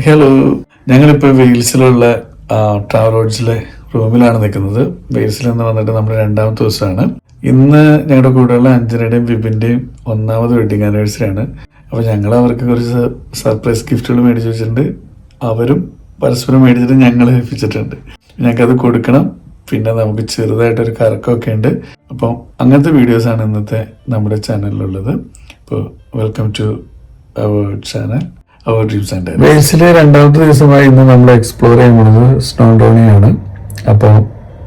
Hello, ഞങ്ങളിപ്പോൾ വെയിൽസിലുള്ള travel ലോഡ്ജിലെ റൂമിലാണ് നിൽക്കുന്നത്. വെയിൽസിൽ നിന്ന് വന്നിട്ട് നമ്മുടെ രണ്ടാമത്തെ ദിവസമാണ്. ഇന്ന് ഞങ്ങളുടെ കൂടെയുള്ള അഞ്ജനയുടെയും വിപിൻ്റെയും 1ാമത് വെഡിങ് ആനിവേഴ്സറി ആണ്. അപ്പോൾ ഞങ്ങൾ അവർക്ക് കുറച്ച് സർപ്രൈസ് ഗിഫ്റ്റുകൾ മേടിച്ച് വെച്ചിട്ടുണ്ട്. അവരും പരസ്പരം മേടിച്ചിട്ട് ഞങ്ങൾ ഏൽപ്പിച്ചിട്ടുണ്ട്. ഞങ്ങൾക്കത് കൊടുക്കണം. പിന്നെ നമുക്ക് ചെറുതായിട്ടൊരു കറക്കമൊക്കെ ഉണ്ട്. അപ്പം അങ്ങനത്തെ വീഡിയോസാണ് ഇന്നത്തെ നമ്മുടെ ചാനലിലുള്ളത്. അപ്പോൾ welcome to our channel, our dreams and diaries. വെയിൽസിലെ രണ്ടാമത്തെ ദിവസമായി ഇന്ന് നമ്മൾ എക്സ്പ്ലോർ ചെയ്യാൻ പോകുന്നത് സ്നോഡോണിയാണ്. അപ്പോൾ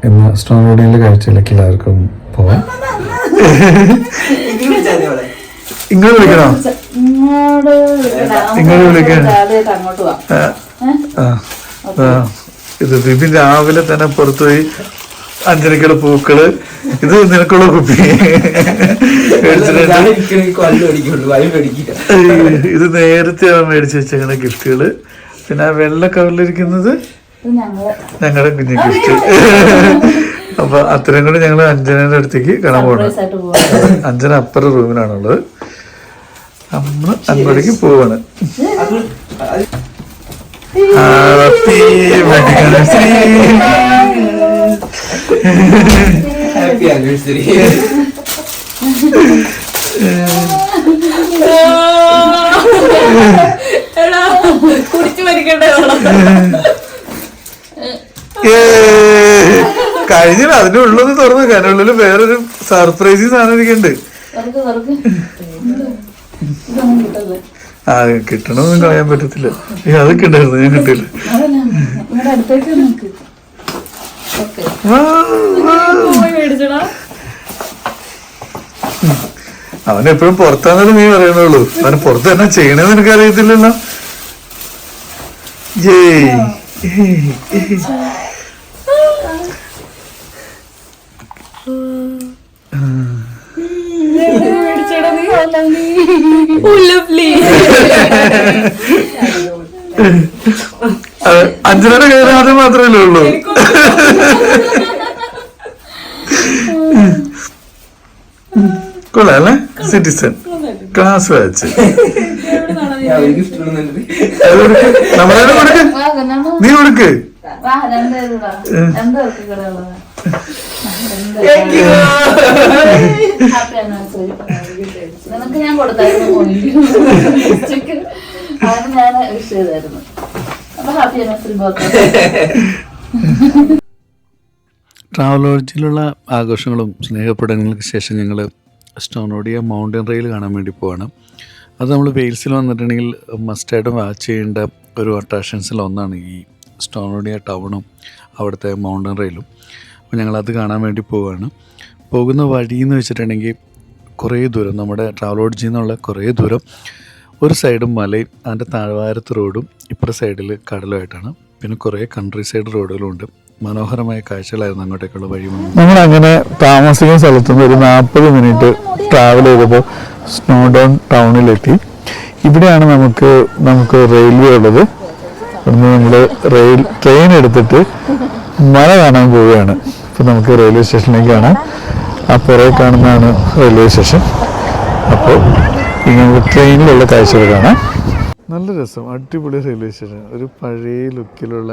ഇന്ന് സ്നോഡോണിയിലെ കാഴ്ചയിലേക്ക് എല്ലാവർക്കും പോവാം. ഇങ്ങോട്ട് വിളിക്കണോ? ഇങ്ങോട്ട് വിളിക്കണം. ഇത് ബിബിൻ രാവിലെ തന്നെ പുറത്തുപോയി അഞ്ചരക്കുള്ള പൂക്കള്, ഇത് നിനക്കുള്ള കുപ്പി, ഇത് നേരത്തെ മേടിച്ച് വെച്ചേക്കുന്ന ഗിഫ്റ്റുകള്. പിന്നെ ആ വെള്ള കവറിലിരിക്കുന്നത് ഞങ്ങളുടെ കുഞ്ഞു ഗിഫ്റ്റ്. അപ്പൊ അത്രയും കൂടി ഞങ്ങൾ അഞ്ജനയുടെ അടുത്തേക്ക് കാണാൻ പോകണം. അഞ്ജന അപ്പുറ റൂമിലാണുള്ളത്. നമ്മള് അങ്ങോട്ടേക്ക് പോവാണ്. Happy wedding anniversary. Happy anniversary. കഴിഞ്ഞ അതിനുള്ളത് തുറന്നു. അതിനുള്ളിൽ വേറൊരു സർപ്രൈസ് സാധനം ഇരിക്കുന്നുണ്ട്. ആ കിട്ടണമെന്നും കളയാൻ പറ്റത്തില്ല. അതൊക്കെ ഉണ്ടായിരുന്നു, ഞാൻ കിട്ടില്ല. അവനെപ്പോഴും പുറത്താന്നല്ലേ നീ പറയണുള്ളൂ. അവന് പുറത്ത് തന്നെ ചെയ്യണമെന്ന് എനിക്ക് അറിയത്തില്ലല്ലോ. അഞ്ജനയുടെ കയ്യിൽ അത് മാത്രമല്ലേ ഉള്ളൂ. കൊള്ളാം അല്ലേ? Citizen class watch. നമ്മളെ കൊടുക്ക്, നീ കൊടുക്ക്. ഞാൻ കൊടുത്തായിരുന്നു. ഞാൻ വിഷ് ചെയ്തായിരുന്നു. അപ്പൊ ഹാപ്പി ആനിവേഴ്സറി ബോത്ത്. ട്രാവൽ ലോഡ്ജിലുള്ള ആഘോഷങ്ങളും സ്നേഹപ്പെടങ്ങൾക്ക് ശേഷം ഞങ്ങൾ സ്നോഡോണിയ മൗണ്ടൻ റെയിൽ കാണാൻ വേണ്ടി പോവാണ്. അത് നമ്മൾ വെയിൽസിൽ വന്നിട്ടുണ്ടെങ്കിൽ മസ്റ്റായിട്ടും വാച്ച് ചെയ്യേണ്ട ഒരു അട്രാക്ഷൻസിൽ ഒന്നാണ് ഈ സ്നോഡോണിയ ടൗണും അവിടുത്തെ മൗണ്ടൻ റെയിലും. അപ്പോൾ ഞങ്ങളത് കാണാൻ വേണ്ടി പോവുകയാണ്. പോകുന്ന വഴിയെന്ന് വെച്ചിട്ടുണ്ടെങ്കിൽ കുറേ ദൂരം, നമ്മുടെ ട്രാവൽ ലോഡ്ജിൽ നിന്നുള്ള കുറേ ദൂരം, ഒരു സൈഡും മലയും അതിൻ്റെ താഴ്വാരത്ത് റോഡും ഇപ്പുറ സൈഡിൽ കടലുമായിട്ടാണ്. പിന്നെ കുറേ കൺട്രി സൈഡ് റോഡുകളുണ്ട്. മനോഹരമായ കാഴ്ചകളായിരുന്നു അങ്ങോട്ടേക്കുള്ള വഴി. നമ്മളങ്ങനെ താമസിക്കുന്ന സ്ഥലത്തുനിന്ന് ഒരു 40 മിനിറ്റ് ട്രാവൽ ചെയ്തപ്പോൾ സ്നോഡോൺ ടൗണിലെത്തി. ഇവിടെയാണ് നമുക്ക് റെയിൽവേ ഉള്ളത്. ഇവിടുന്ന് നമ്മൾ ട്രെയിൻ എടുത്തിട്ട് മല കാണാൻ പോവുകയാണ്. അപ്പോൾ നമുക്ക് റെയിൽവേ സ്റ്റേഷനിലേക്ക് കാണാം. ആ പുറകെ കാണുന്നതാണ് റെയിൽവേ സ്റ്റേഷൻ. അപ്പോൾ ഇങ്ങനെ ട്രെയിനിലുള്ള കാഴ്ചകൾ കാണാം. നല്ല രസം, അടിപൊളി റെയിൽവേ സ്റ്റേഷൻ. ഒരു പഴയ ലുക്കിലുള്ള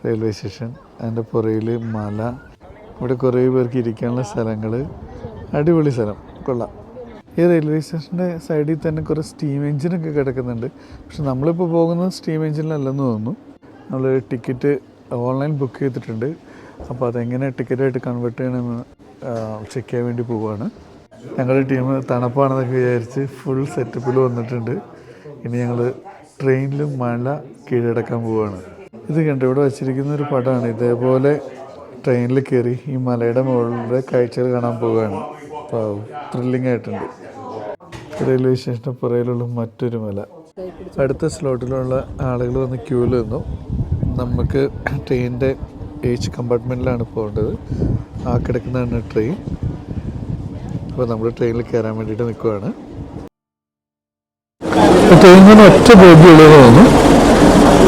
റെയിൽവേ സ്റ്റേഷൻ. അതിൻ്റെ പുറയിൽ മല, ഇവിടെ കുറേ പേർക്ക് ഇരിക്കാനുള്ള സ്ഥലങ്ങൾ, അടിപൊളി സ്ഥലം, കൊള്ളാം. ഈ റെയിൽവേ സ്റ്റേഷൻ്റെ സൈഡിൽ തന്നെ കുറേ സ്റ്റീം എഞ്ചിനൊക്കെ കിടക്കുന്നുണ്ട്. പക്ഷെ നമ്മളിപ്പോൾ പോകുന്നത് സ്റ്റീം എഞ്ചിനിലല്ലെന്ന് തോന്നുന്നു. നമ്മൾ ടിക്കറ്റ് ഓൺലൈൻ ബുക്ക് ചെയ്തിട്ടുണ്ട്. അപ്പോൾ അതെങ്ങനെ ടിക്കറ്റായിട്ട് കൺവേർട്ട് ചെയ്യണമെന്ന് ചെക്ക് ചെയ്യാൻ വേണ്ടി പോവുകയാണ്. ഞങ്ങളുടെ ടീം തണുപ്പാണെന്നൊക്കെ വിചാരിച്ച് ഫുൾ സെറ്റപ്പിൽ വന്നിട്ടുണ്ട്. ഇനി ഞങ്ങൾ ട്രെയിനിലും മല കീഴടക്കാൻ പോവുകയാണ്. ഇത് കണ്ട് ഇവിടെ വച്ചിരിക്കുന്ന ഒരു പടമാണ്. ഇതേപോലെ ട്രെയിനിൽ കയറി ഈ മലയുടെ മുകളിലെ കാഴ്ചകൾ കാണാൻ പോവുകയാണ്. അപ്പോൾ ത്രില്ലിംഗ് ആയിട്ടുണ്ട്. റെയിൽവേ സ്റ്റേഷൻ്റെ പുറയിലുള്ള മറ്റൊരു മല. അടുത്ത സ്ലോട്ടിലുള്ള ആളുകൾ വന്ന് ക്യൂവിൽ നിന്നു. നമുക്ക് ട്രെയിനിൻ്റെ ഏജ് കമ്പാർട്ട്മെൻറ്റിലാണ് പോകേണ്ടത്. ആ കിടക്കുന്നതാണ് ട്രെയിൻ. അപ്പോൾ നമ്മൾ ട്രെയിനിൽ കയറാൻ വേണ്ടിയിട്ട് നിൽക്കുകയാണ്. ട്രെയിനിൽ ഒറ്റ ബോഗിയുള്ളത് തോന്നുന്നു.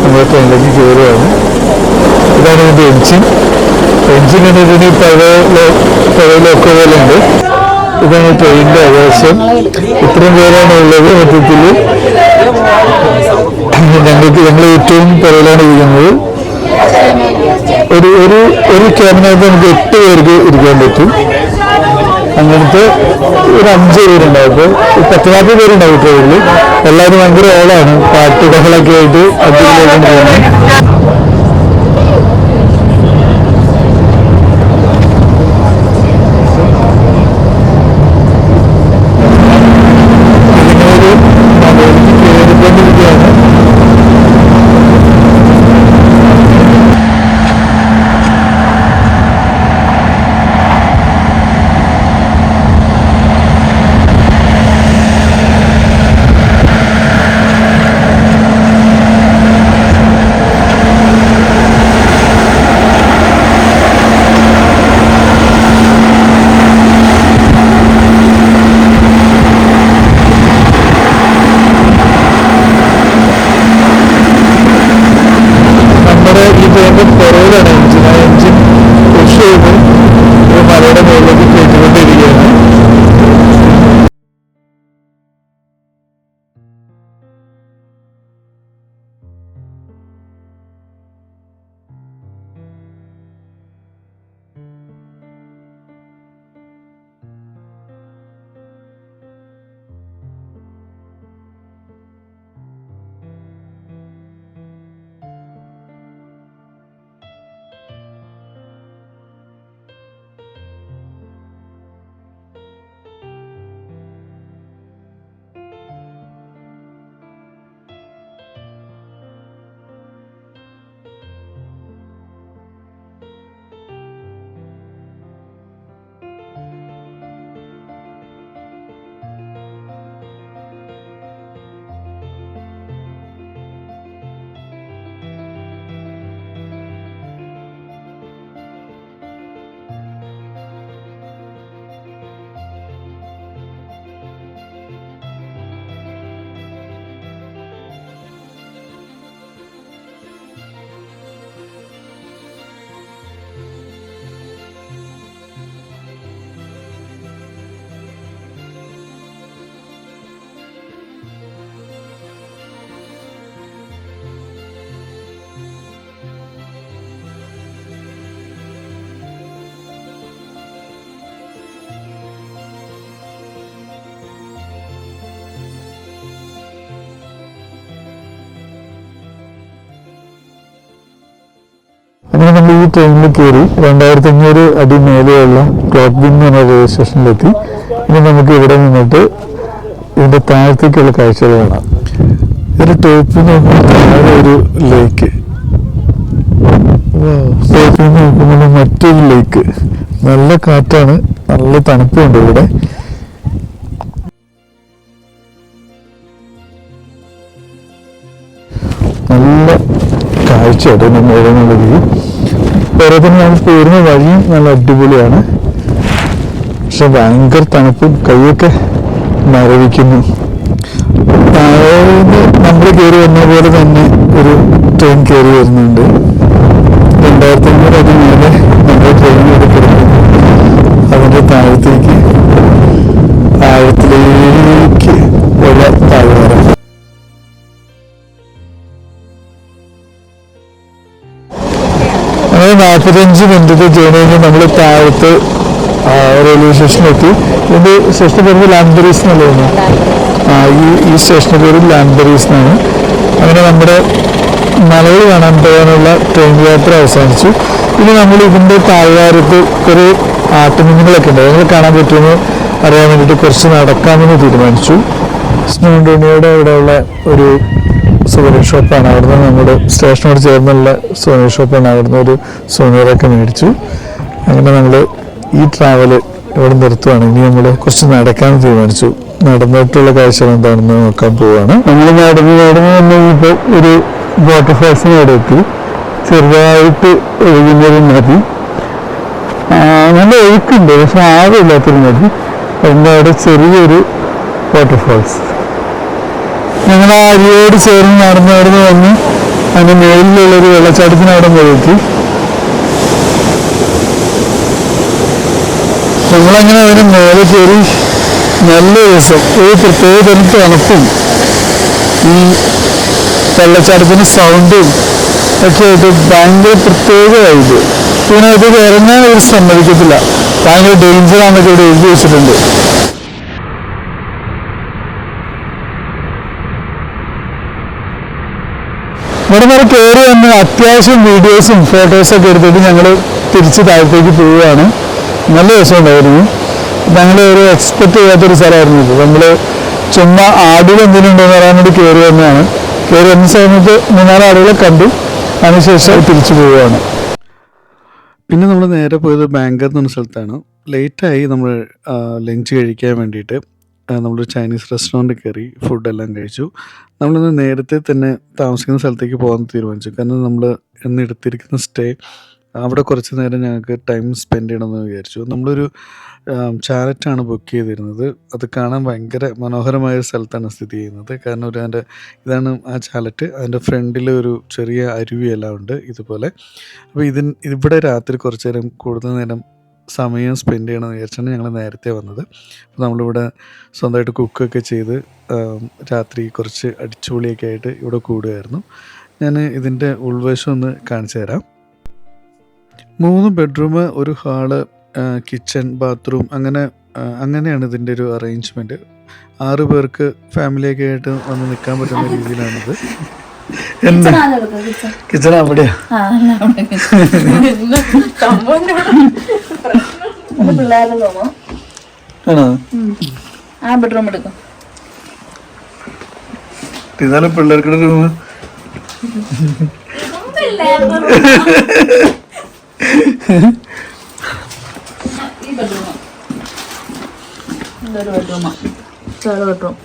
നമ്മൾ ട്രെയിനിലേക്ക് കയറുകയാണ്. ഇതാണ് ഇതിൻ്റെ എൻജിൻ കണ്ടിട്ട് പഴയ ലോക്കോ പോലെ ഉണ്ട്. ഇതാണ് ട്രെയിനിൻ്റെ ആകാശം. ഇത്രയും പേരാണ് ഉള്ളത്. മൊത്തത്തിൽ ഞങ്ങൾ ഏറ്റവും പുറകിലാണ് ഇരിക്കുന്നത്. ഒരു ക്യാബിനകത്ത് നമുക്ക് 8 പേർക്ക് ഇരിക്കാൻ പറ്റും. അങ്ങനത്തെ ഒരു 5 പേരുണ്ടാവും. ഇപ്പോൾ 10-40 പേരുണ്ടാവും ട്രെയിനിൽ. എല്ലാവരും ഭയങ്കര ഓളാണ്, പാട്ടുകളൊക്കെ ആയിട്ട് അടിപൊളിയായിട്ട് പോകുന്നത്. അങ്ങനെ നമ്മൾ ഈ ട്രെയിനിൽ കയറി 2500 അടി മേലെയുള്ള ക്ലോക്ക് ബിൻ എന്ന റെയിൽവേ സ്റ്റേഷനിലെത്തി. ഇനി നമുക്ക് ഇവിടെ നിന്നിട്ട് ഇതിന്റെ താഴത്തേക്കുള്ള കാഴ്ചകൾ കാണാം. ഇതിന്റെ ടോപ്പിൽ നോക്കുമ്പോൾ ഒരു ലേക്ക്, ടോപ്പിൽ നോക്കുമ്പോൾ മറ്റൊരു ലേക്ക്. നല്ല കാറ്റാണ്, നല്ല തണുപ്പുണ്ട് ഇവിടെ. നല്ല കാഴ്ചയായിട്ട് നമ്മളുള്ളത്. വേറെ തന്നെ നമ്മൾ പോരുന്ന വഴിയും നല്ല അടിപൊളിയാണ്. പക്ഷെ ഭയങ്കര തണുപ്പും, കൈയൊക്കെ മരവിക്കുന്നു. താഴേന്ന് നമ്മൾ കയറി വന്ന പോലെ തന്നെ ഒരു ട്രെയിൻ കയറി വരുന്നുണ്ട്. 2500 അടി മേലെ നമ്മൾ ട്രെയിൻ എടുക്കുന്നു. അതിൻ്റെ താഴത്തേക്ക് ആഴത്തിലേക്ക് ഉള്ള താഴ്വാരം. അങ്ങനെ 45 മിനിറ്റത്തെ ജേർണി കഴിഞ്ഞ് നമ്മൾ താഴത്ത് റെയിൽവേ സ്റ്റേഷനിലെത്തി. ഇതിൻ്റെ സ്റ്റേഷൻ പേര് ലാൻബറീസ് എന്നല്ലേ പറഞ്ഞു. ഈ സ്റ്റേഷൻ്റെ പേര് ലാൻബറീസ് എന്നാണ്. അങ്ങനെ നമ്മുടെ മലകൾ കാണാൻ പോകാനുള്ള ട്രെയിൻ യാത്ര അവസാനിച്ചു. ഇനി നമ്മൾ ഇതിൻ്റെ താഴ്വാരത്ത് കുറേ ആട്ടുമീനുകളൊക്കെ ഉണ്ട്. അതൊക്കെ കാണാൻ പറ്റുമെന്ന് അറിയാൻ വേണ്ടിയിട്ട് കുറച്ച് നടക്കാമെന്ന് തീരുമാനിച്ചു. സ്നോഡോണിയുടെ അവിടെയുള്ള ഒരു സൂവനീർ ഷോപ്പാണ്. അവിടുന്ന് നമ്മുടെ സ്റ്റേഷനോട് ചേർന്നുള്ള സൂവനീർ ഷോപ്പാണ്. അവിടുന്ന് ഒരു സൂവനീറൊക്കെ മേടിച്ചു. അങ്ങനെ നമ്മൾ ഈ ട്രാവല് ഇവിടെ നിർത്തുവാണ്. ഇനി നമ്മൾ കുറച്ച് നടക്കാൻ തീരുമാനിച്ചു. നടന്നിട്ടുള്ള കാഴ്ചകൾ എന്താണെന്ന് നോക്കാൻ പോവുകയാണ്. നമ്മൾ നടന്ന് വന്നപ്പോൾ ഒരു വാട്ടർഫാൾസിന് അവിടെ എത്തി. ചെറുതായിട്ട് ഒഴുകുന്നൊരു നദി, നല്ല ഒഴുക്കുണ്ട്, പക്ഷെ ആഴമില്ലാത്തൊരു നദി. അതിൻ്റെ അവിടെ ചെറിയൊരു വാട്ടർഫാൾസ്. ഞങ്ങൾ ആ അരിയോട് ചേർന്ന് നടന്ന് വന്ന് അതിൻ്റെ മേലിലുള്ളൊരു വെള്ളച്ചാട്ടത്തിന് അവിടെ പോയി. നമ്മളങ്ങനെ അതിന് മേലെ കയറി. നല്ല രസം, ഒരു പ്രത്യേക തരം തണുപ്പും ഈ വെള്ളച്ചാട്ടത്തിന് സൗണ്ടും ഒക്കെ ആയിട്ട് ഭയങ്കര പ്രത്യേക വൈബ്. പിന്നെ ഇത് ഇറങ്ങാൻ ഒരു സമ്മതിക്കത്തില്ല, ഭയങ്കര ഡേഞ്ചറാന്നൊക്കെ ഇവിടെ എഴുതി വെച്ചിട്ടുണ്ട്. ഇവിടെ വരെ കയറി വന്ന് അത്യാവശ്യം വീഡിയോസും ഫോട്ടോസൊക്കെ എടുത്തിട്ട് ഞങ്ങൾ തിരിച്ച് താഴത്തേക്ക് പോവുകയാണ്. നല്ല രസമുണ്ടായിരുന്നു. ഞങ്ങൾ ഒരു എക്സ്പെക്ട് ചെയ്യാത്തൊരു സ്ഥലമായിരുന്നു ഇത്. നമ്മൾ ചുമ്മാ ആടുകൾ എന്തെങ്കിലും ഉണ്ടോ എന്ന് പറയാൻ വേണ്ടി കയറി വന്നതാണ്. കയറി വന്ന സമയത്ത് 3-4 ആടുകളെ കണ്ടു. അതിനുശേഷം തിരിച്ചു പോവുകയാണ്. പിന്നെ നമ്മൾ നേരെ പോയത് ബാങ്കർ എന്ന് പറഞ്ഞ സ്ഥലത്താണ്. ലേറ്റായി നമ്മൾ ലഞ്ച് കഴിക്കാൻ വേണ്ടിയിട്ട് നമ്മളൊരു ചൈനീസ് റെസ്റ്റോറൻറ്റ് കയറി ഫുഡെല്ലാം കഴിച്ചു. നമ്മളിന്ന് നേരത്തെ തന്നെ താമസിക്കുന്ന സ്ഥലത്തേക്ക് പോകാൻ തീരുമാനിച്ചു. കാരണം നമ്മൾ ഇന്ന് എടുത്തിരിക്കുന്ന സ്റ്റേ അവിടെ കുറച്ച് നേരം ഞങ്ങൾക്ക് ടൈം സ്പെൻഡ് ചെയ്യണമെന്ന് വിചാരിച്ചു. നമ്മളൊരു ചാലറ്റാണ് ബുക്ക് ചെയ്തിരുന്നത്. അത് കാണാൻ ഭയങ്കര മനോഹരമായ സ്ഥലത്താണ് സ്ഥിതി ചെയ്യുന്നത്. കാരണം ഇതാണ് ആ ചാലറ്റ്. അതിൻ്റെ ഫ്രണ്ടിൽ ഒരു ചെറിയ അരുവിയെല്ലാം ഉണ്ട് ഇതുപോലെ. അപ്പോൾ ഇവിടെ രാത്രി കുറച്ച് നേരം കൂടുതൽ നേരം സമയം സ്പെൻഡ് ചെയ്യണമെന്ന് വിചാരിച്ചാണ് ഞങ്ങൾ നേരത്തെ വന്നത്. അപ്പോൾ നമ്മളിവിടെ സ്വന്തമായിട്ട് കുക്കൊക്കെ ചെയ്ത് രാത്രി കുറച്ച് അടിച്ചുപൊളിയൊക്കെ ആയിട്ട് ഇവിടെ കൂടുകയായിരുന്നു. ഞാൻ ഇതിൻ്റെ ഉൾവശം ഒന്ന് കാണിച്ചു തരാം. 3 ബെഡ്റൂം, ഒരു ഹാള്, കിച്ചൺ, ബാത്റൂം, അങ്ങനെയാണ് ഇതിൻ്റെ ഒരു അറേഞ്ച്മെൻറ്റ്. 6 പേർക്ക് ഫാമിലിയൊക്കെ ആയിട്ട് വന്ന് നിൽക്കാൻ പറ്റുന്ന രീതിയിലാണിത്. കിച്ചൺ അവിടെയാ. പിള്ളേരുടെ റൂമോ? ആണോ? ആ ബെഡ്റൂം എടുക്കും. ഇതാണ് പിള്ളേർക്കുള്ള റൂം. ഈ ബെഡ്റൂമോ? ഇതൊരു ബെഡ്റൂമോ? ബെഡ്റൂം.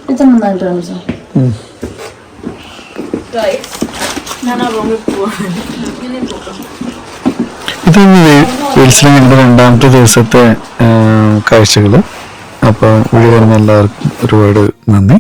കിച്ചൺ നന്നായിട്ട് കാണിച്ചോ? ഞാൻ ആ റൂമിൽ പോവാണ്. ഇതാണ് വെയിൽസിലെ ഞങ്ങളുടെ 2ാമത്തെ ദിവസത്തെ കാഴ്ചകൾ. അപ്പോൾ വീഡിയോ കാണുന്ന എല്ലാവർക്കും ഒരുപാട് നന്ദി.